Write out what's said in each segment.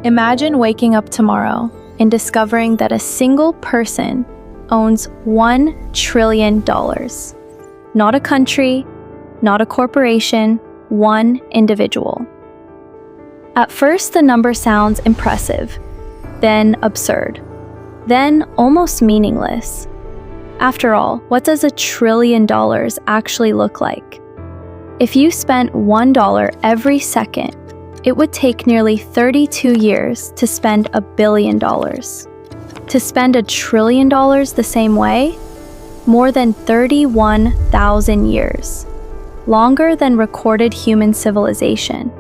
Imagine waking up tomorrow and discovering that a single person owns $1 trillion. Not a country, not a corporation, one individual. At first, the number sounds impressive, then absurd, then almost meaningless. After all, what does $1 trillion actually look like? If you spent $1 every second, it would take nearly 32 years to spend $1 billion. To spend $1 trillion the same way? More than 31,000 years. Longer than recorded human civilization.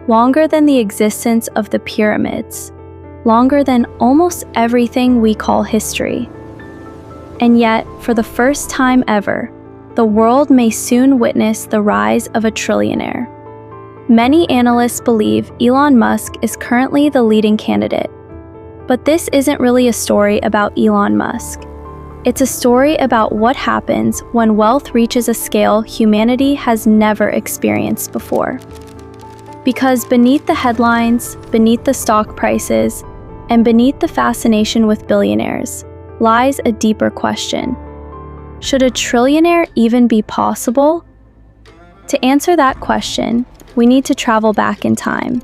Longer than the existence of the pyramids. Longer than almost everything we call history. And yet, for the first time ever, the world may soon witness the rise of a trillionaire. Many analysts believe Elon Musk is currently the leading candidate. But this isn't really a story about Elon Musk. It's a story about what happens when wealth reaches a scale humanity has never experienced before. Because beneath the headlines, beneath the stock prices, and beneath the fascination with billionaires, lies a deeper question. Should a trillionaire even be possible? To answer that question, we need to travel back in time.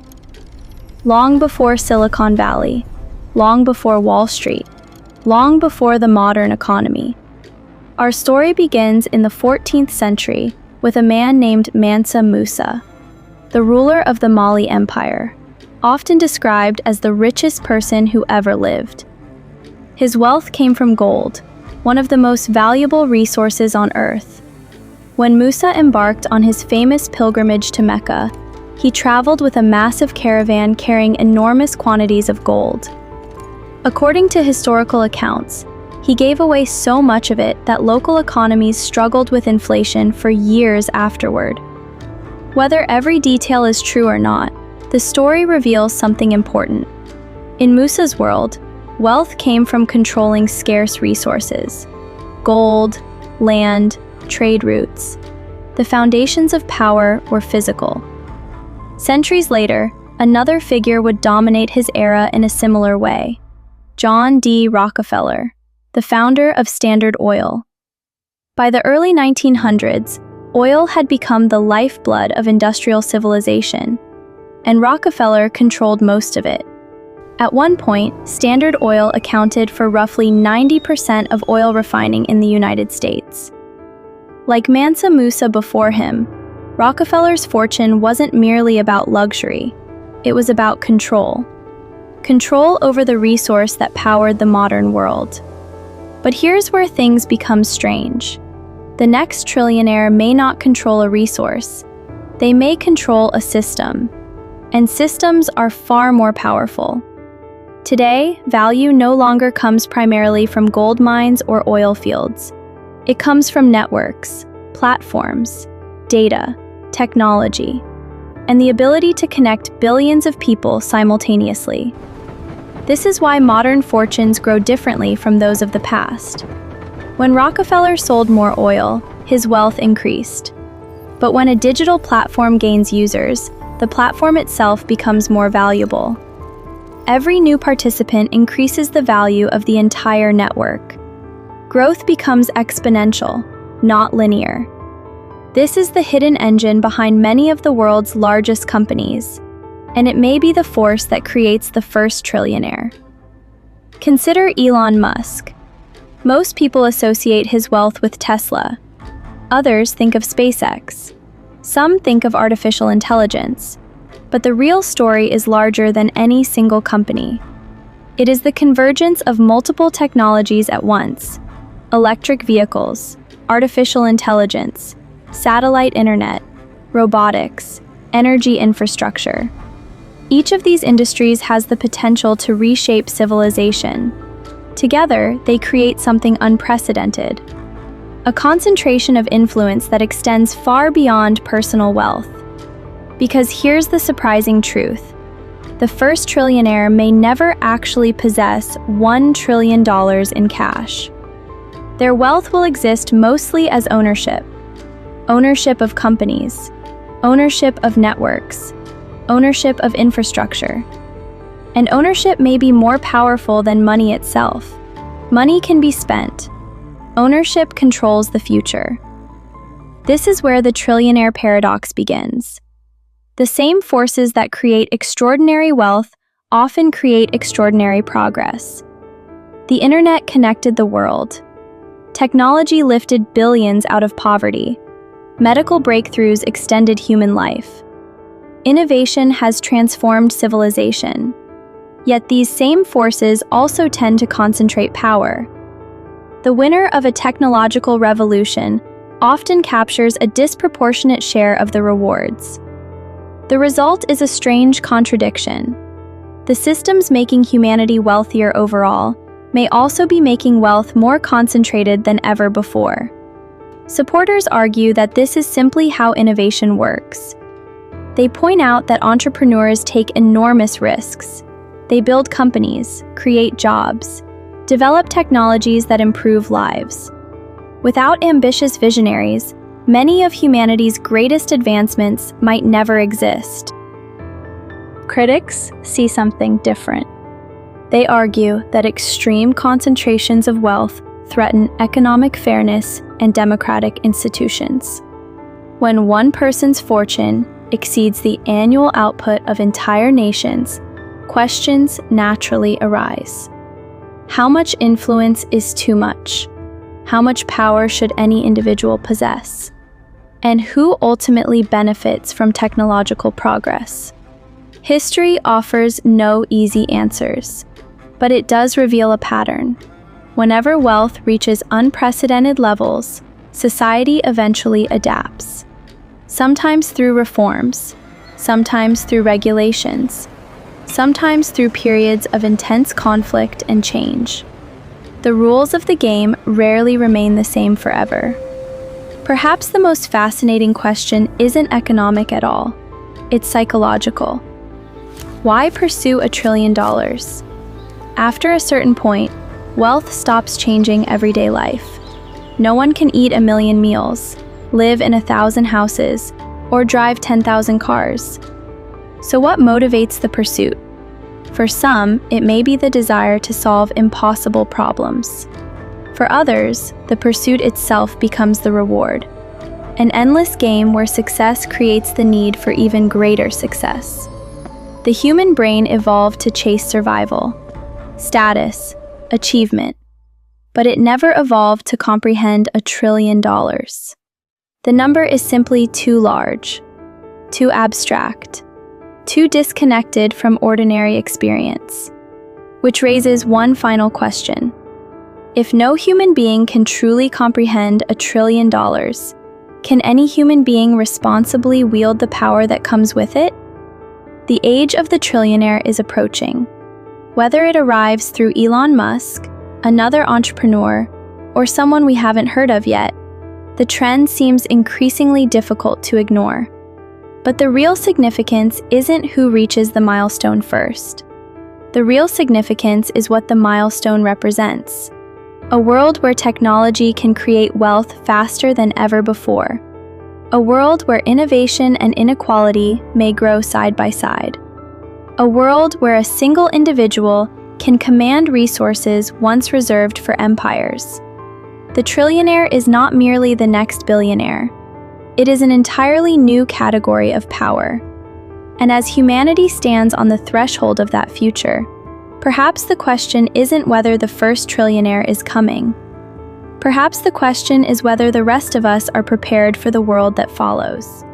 Long before Silicon Valley, long before Wall Street, long before the modern economy. Our story begins in the 14th century with a man named Mansa Musa, the ruler of the Mali Empire, often described as the richest person who ever lived. His wealth came from gold, one of the most valuable resources on Earth. When Musa embarked on his famous pilgrimage to Mecca, he traveled with a massive caravan carrying enormous quantities of gold. According to historical accounts, he gave away so much of it that local economies struggled with inflation for years afterward. Whether every detail is true or not, the story reveals something important. In Musa's world, wealth came from controlling scarce resources: gold, land, trade routes. The foundations of power were physical. Centuries later, another figure would dominate his era in a similar way: John D. Rockefeller, the founder of Standard Oil. By the early 1900s, oil had become the lifeblood of industrial civilization, and Rockefeller controlled most of it. At one point, Standard Oil accounted for roughly 90% of oil refining in the United States. Like Mansa Musa before him, Rockefeller's fortune wasn't merely about luxury, it was about control. Control over the resource that powered the modern world. But here's where things become strange. The next trillionaire may not control a resource. They may control a system. And systems are far more powerful. Today, value no longer comes primarily from gold mines or oil fields. It comes from networks, platforms, data, technology, and the ability to connect billions of people simultaneously. This is why modern fortunes grow differently from those of the past. When Rockefeller sold more oil, his wealth increased. But when a digital platform gains users, the platform itself becomes more valuable. Every new participant increases the value of the entire network. Growth becomes exponential, not linear. This is the hidden engine behind many of the world's largest companies, and it may be the force that creates the first trillionaire. Consider Elon Musk. Most people associate his wealth with Tesla. Others think of SpaceX. Some think of artificial intelligence. But the real story is larger than any single company. It is the convergence of multiple technologies at once: electric vehicles, artificial intelligence, satellite internet, robotics, energy infrastructure. Each of these industries has the potential to reshape civilization. Together, they create something unprecedented: a concentration of influence that extends far beyond personal wealth. Because here's the surprising truth: the first trillionaire may never actually possess $1 trillion in cash. Their wealth will exist mostly as ownership. Ownership of companies, ownership of networks, ownership of infrastructure. And ownership may be more powerful than money itself. Money can be spent. Ownership controls the future. This is where the trillionaire paradox begins. The same forces that create extraordinary wealth often create extraordinary progress. The internet connected the world. Technology lifted billions out of poverty. Medical breakthroughs extended human life. Innovation has transformed civilization. Yet these same forces also tend to concentrate power. The winner of a technological revolution often captures a disproportionate share of the rewards. The result is a strange contradiction. The systems making humanity wealthier overall may also be making wealth more concentrated than ever before. Supporters argue that this is simply how innovation works. They point out that entrepreneurs take enormous risks. They build companies, create jobs, develop technologies that improve lives. Without ambitious visionaries, many of humanity's greatest advancements might never exist. Critics see something different. They argue that extreme concentrations of wealth threaten economic fairness and democratic institutions. When one person's fortune exceeds the annual output of entire nations, questions naturally arise. How much influence is too much? How much power should any individual possess? And who ultimately benefits from technological progress? History offers no easy answers, but it does reveal a pattern. Whenever wealth reaches unprecedented levels, society eventually adapts. Sometimes through reforms, sometimes through regulations, sometimes through periods of intense conflict and change. The rules of the game rarely remain the same forever. Perhaps the most fascinating question isn't economic at all. It's psychological. Why pursue $1 trillion? After a certain point, wealth stops changing everyday life. No one can eat 1 million meals, live in 1,000 houses, or drive 10,000 cars. So what motivates the pursuit? For some, it may be the desire to solve impossible problems. For others, the pursuit itself becomes the reward. An endless game where success creates the need for even greater success. The human brain evolved to chase survival, status, achievement, but it never evolved to comprehend $1 trillion. The number is simply too large, too abstract, too disconnected from ordinary experience. Which raises one final question. If no human being can truly comprehend $1 trillion, can any human being responsibly wield the power that comes with it? The age of the trillionaire is approaching. Whether it arrives through Elon Musk, another entrepreneur, or someone we haven't heard of yet, the trend seems increasingly difficult to ignore. But the real significance isn't who reaches the milestone first. The real significance is what the milestone represents. A world where technology can create wealth faster than ever before. A world where innovation and inequality may grow side by side. A world where a single individual can command resources once reserved for empires. The trillionaire is not merely the next billionaire. It is an entirely new category of power. And as humanity stands on the threshold of that future, perhaps the question isn't whether the first trillionaire is coming. Perhaps the question is whether the rest of us are prepared for the world that follows.